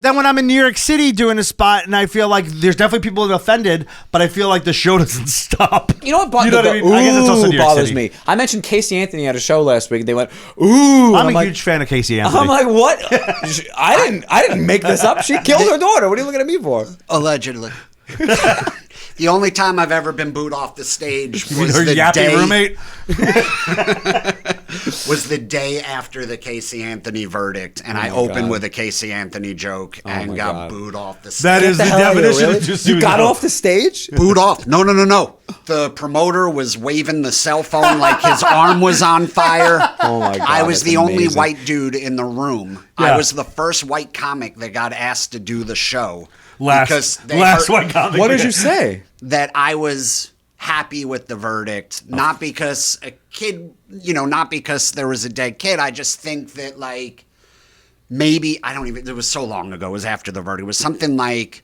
Then when I'm in New York City doing a spot, and I feel like there's definitely people that are offended, but I feel like the show doesn't stop. You know what? I guess it's also New York bothers City. me. I mentioned Casey Anthony at a show last week. And they went, "Ooh!" I'm a huge fan of Casey Anthony. I'm like, what? I didn't make this up. She killed her daughter. What are you looking at me for? Allegedly. The only time I've ever been booed off the stage was her the yappy day roommate. was the day after the Casey Anthony verdict, and I opened with a Casey Anthony joke and got booed off the stage. That is the definition of just You got off the stage? Booed off. No. The promoter was waving the cell phone like his arm was on fire. Oh my God. I was that's the only amazing. white dude in the room. Yeah. I was the first white comic that got asked to do the show. Last heard white comic. What did you say? that I was happy with the verdict, not because a kid, not because there was a dead kid. I just think that, like, maybe, it was so long ago, it was after the verdict. It was something like,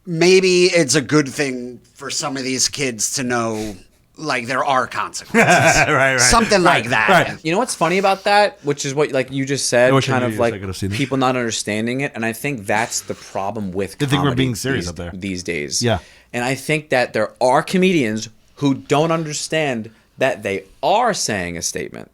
maybe it's a good thing for some of these kids to know, like, there are consequences. right. Something like that. Right. You know what's funny about that? Which is what, like you just said, I wish I kind knew of you so I like could have seen it. people not understanding it. And I think that's the problem with They think we're comedy being serious up there. these days. Yeah. And I think that there are comedians who don't understand that they are saying a statement.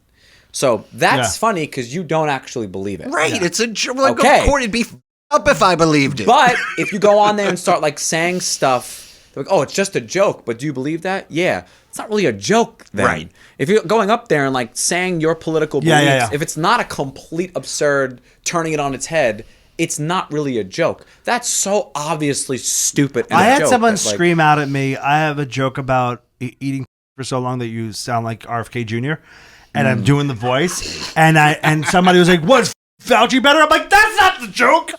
So that's funny because you don't actually believe it. Right. It's a joke. Like, Okay. of course, it'd be up if I believed it. But if you go on there and start like saying stuff, like, oh, it's just a joke, but do you believe that? Yeah. It's not really a joke then. Right. If you're going up there and like saying your political Yeah, beliefs, yeah, yeah. if it's not a complete absurd turning it on its head, it's not really a joke. That's so obviously stupid. And I a had joke someone that, like, scream out at me. I have a joke about eating for so long that you sound like RFK Jr. And I'm doing the voice, and somebody was like, "What's Fauci better?" I'm like, "That's not the joke."